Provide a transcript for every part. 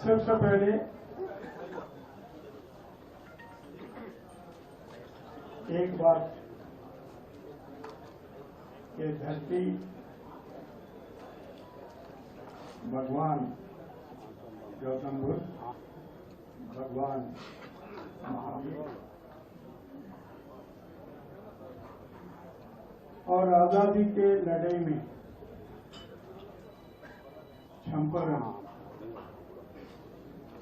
सबसे पहले एक बात, ये धरती भगवान गौतम बुद्ध, भगवान महावीर और आजादी के लड़ाई में चंपारण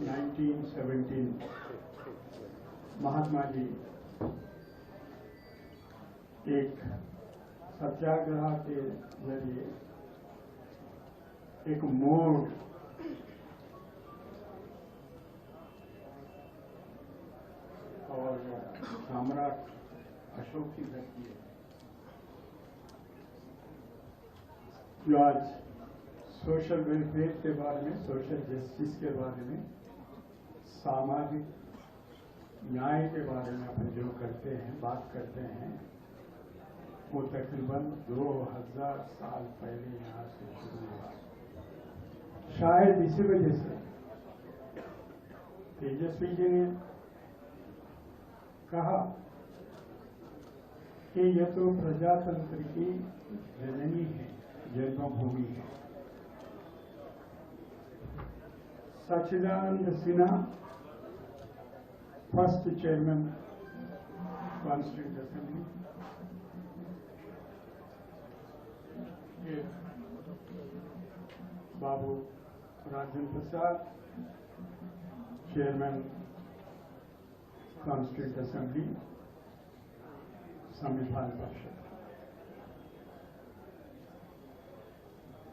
1917 महात्मा जी एक सत्याग्रह के जरिए एक मोड़ और सम्राट अशोक की धरती है जो आज सोशल वेलफेयर के बारे में, सोशल जस्टिस के बारे में, सामाजिक न्याय के बारे में अपन जो करते हैं, बात करते हैं, वो तकरीबन 2000 साल पहले यहाँ से शुरू हुआ। शायद इसी वजह से तेजस्वी जी ने कहा कि यह तो प्रजातंत्र की जननी है, जन्मभूमि है। Sachchidananda Sinha, first chairman constituent assembly, Babu Rajendra Prasad, chairman constituent assembly, संविधान परिषद,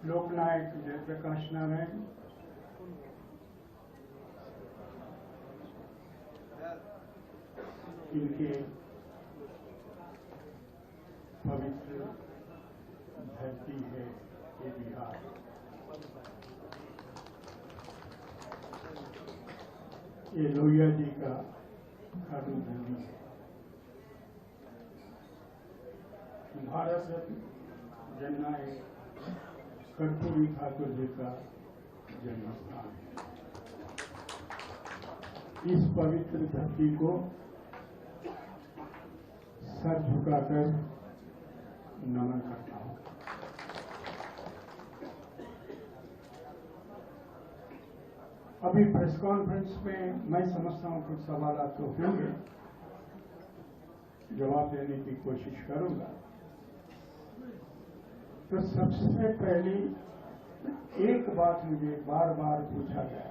लोकनायक जयप्रकाश नारायण, इनके पवित्र धरती है ये बिहार। ये लोहिया जी का कर्मभूमि है। भारत रत्न जननायक कर्पूरी ठाकुर जी का जन्मस्थान है। इस पवित्र धरती को सर झुकाकर नमन करता हूं। अभी प्रेस कॉन्फ्रेंस में मैं समझता हूं कुछ सवाल तो होंगे, जवाब देने की कोशिश करूंगा। तो सबसे पहली एक बात मुझे बार बार पूछा गया,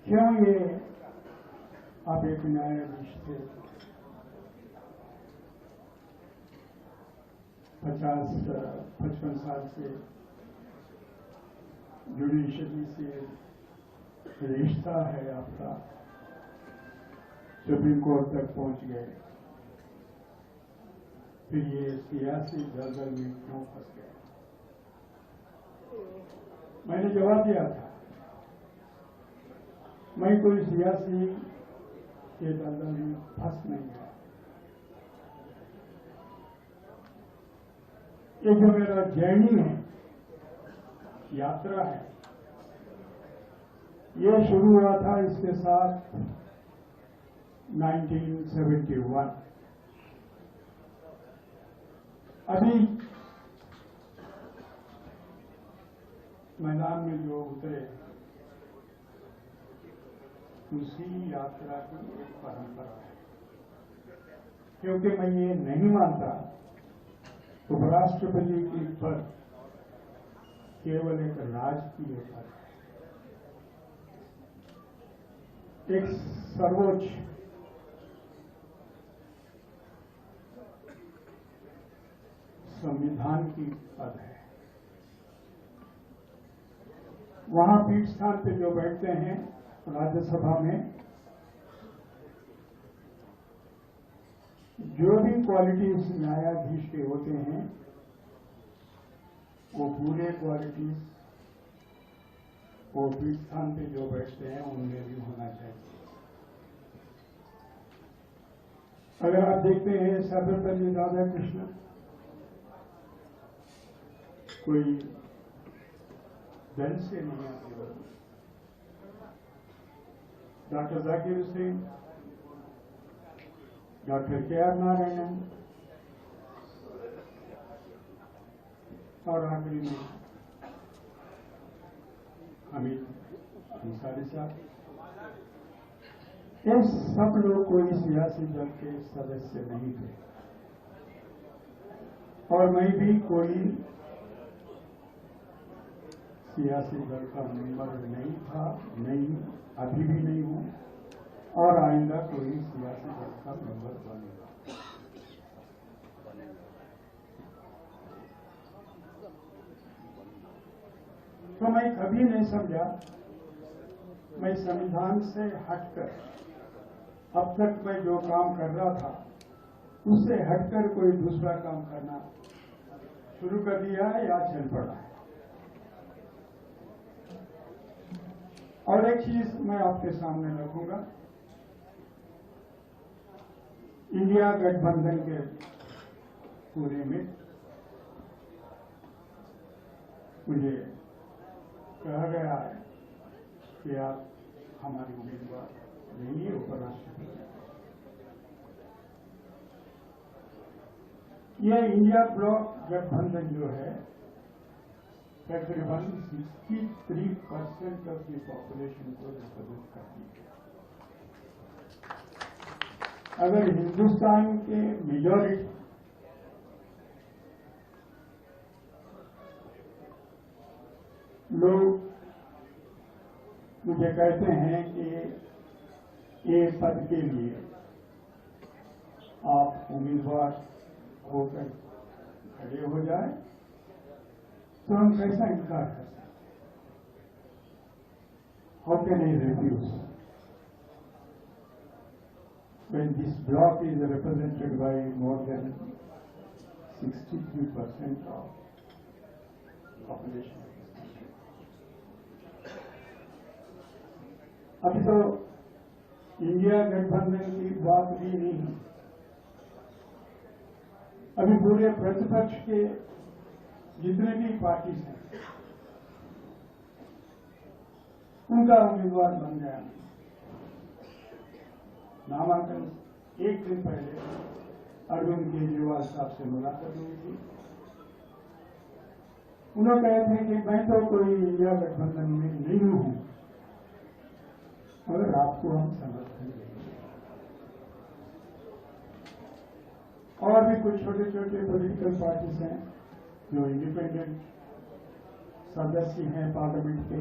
क्यों ये आप एक न्यायाधीश थे, 50-55 साल से जुडिशरी से रिश्ता है आपका, सुप्रीम कोर्ट तक पहुंच गए, फिर ये सियासी दलदल में क्यों फंस गए? मैंने जवाब दिया था, मैं कोई सियासी के दलदल में फंस नहीं गया। ये जो मेरा जर्नी है, यात्रा है, ये शुरू हुआ था इसके साथ 1971। अभी मैदान में जो उतरे उसी यात्रा की एक परंपरा है, क्योंकि मैं ये नहीं मानता उपराष्ट्रपति की पद केवल एक राजकीय पद है, एक सर्वोच्च संविधान की पद है। वहां पीठ स्थान पे जो बैठते हैं राज्यसभा में, जो भी क्वालिटीज न्यायाधीश के होते हैं वो पूरे क्वालिटीज वो पीठ स्थान पे जो बैठते हैं उनमें भी होना चाहिए। अगर आप देखते हैं सर्वपल्ली राधाकृष्णन, कोई दल से नहीं आते। Doctor Zakir Hussain, doctor KR. Narayanan और आखिरी में हामिद अंसारी साहब, ये सब लोग कोई सियासी दल के सदस्य नहीं थे और मैं भी कोई सियासी दल का मेंबर नहीं था, नहीं, अभी भी नहीं हूं और आइंदा कोई सियासी दल का मेंबर बनेगा। तो मैं कभी नहीं समझा मैं संविधान से हटकर अब तक मैं जो काम कर रहा था उससे हटकर कोई दूसरा काम करना शुरू कर दिया है या चल पड़ा है। और एक चीज मैं आपके सामने रखूंगा, इंडिया गठबंधन के पूरे में मुझे कहा गया है कि आप हमारी उम्मीदवार नहीं है उपराष्ट्रपति। यह इंडिया ब्लॉक गठबंधन जो है तकरीबन 63% ऑफ दी पॉपुलेशन को रिप्रेजेंट करती है। अगर हिंदुस्तान के मेजॉरिटी लोग मुझे कहते हैं कि ये पद के लिए आप उम्मीदवार होकर खड़े हो जाए तो हम कैसा इनकार कर सकते? How can I refuse when this block is represented by more than 63% of population? अभी तो इंडिया गठबंधन की बात भी नहीं है। अभी पूरे प्रतिपक्ष के जितने भी पार्टी हैं उनका उम्मीदवार बन गया। नामांकन एक दिन पहले अरविंद केजरीवाल साहब से मुलाकात हुई थी। उन्होंने कहे थे कि मैं तो कोई इंडिया गठबंधन में नहीं हूं मगर आपको हम समर्थन देंगे। और भी कुछ छोटे छोटे पॉलिटिकल पार्टीज हैं जो इंडिपेंडेंट सदस्य हैं पार्लियामेंट के,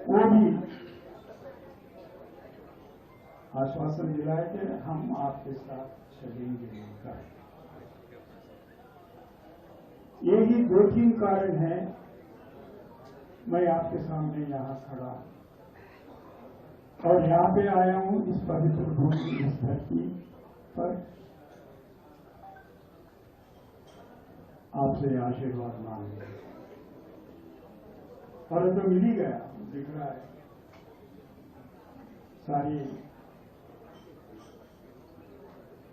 वो भी आश्वासन दिलाए कि हम आपके साथ चलेंगे। यही 2-3 कारण है मैं आपके सामने यहां खड़ा और यहां पे आया हूं इस पवित्र भूमि, इस धरती पर आपसे आशीर्वाद मांगे। और तो मिल ही गया, दिख रहा है सारी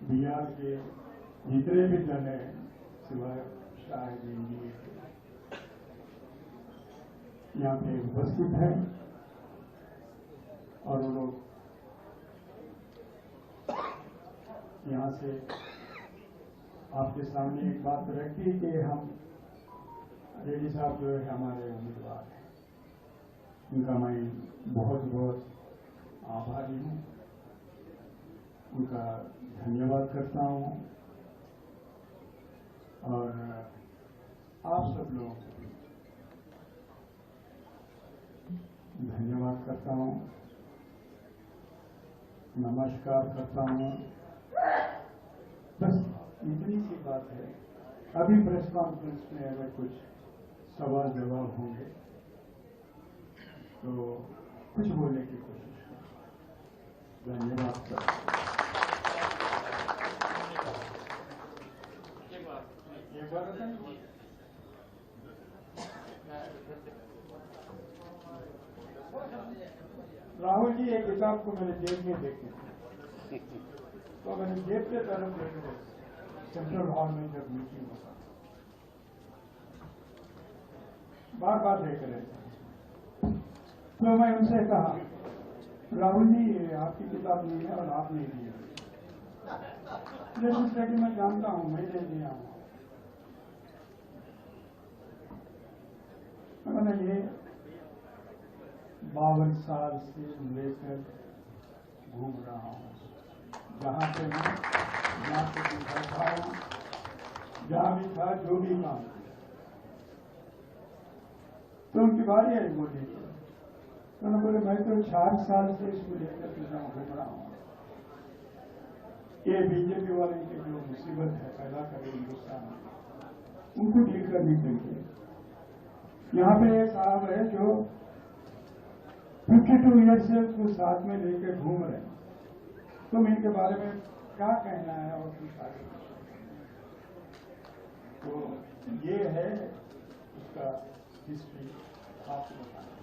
बिहार के जितने भी दल हैं सिवाय शायद एनडीए के यहाँ पे उपस्थित हैं और वो लोग यहाँ से आपके सामने एक बात रखी कि हम रेड्डी साहब जो है हमारे उम्मीदवार हैं, उनका मैं बहुत बहुत आभारी हूँ, उनका धन्यवाद करता हूँ और आप सब लोगों को धन्यवाद करता हूँ, नमस्कार करता हूँ बस इतनी सी बात है। अभी प्रेस कॉन्फ्रेंस में अगर कुछ सवाल जवाब होंगे तो कुछ बोलने की कोशिश करूँ। धन्यवाद सर। एक बार राहुल जी, एक किताब को मैंने जेब में देखी थी, तो मैंने जेब के तरफ देखे सेंट्रल हॉल में जब मीटिंग होता बार बार देख रहे थे, तो मैं उनसे कहा, राहुल जी आपकी किताब नहीं है और आप नहीं दिए। जैसे कि मैं जानता हूं, मैं नहीं दिया हूं। मैंने ये 52 साल से लेकर घूम रहा हूं, जहां पे मैं जहां पे भी बैठा हूं, जहां भी था, जो भी काम किया, तो उनकी बारी आई बोली। तो उन्होंने बोले मैं तो 4 साल से इसको लेकर के जहां घूम रहा हूं, ये बीजेपी वाले की जो मुसीबत है पैदा करे हिंदुस्तान में, उनको डील करनी चाहिए। यहाँ पे एक साहब है जो 52 ईयर से उसको साथ में लेकर घूम रहे हैं, तुम इनके बारे में क्या कहना है और कुछ आगे। तो ये है उसका हिस्ट्री आपको बताना।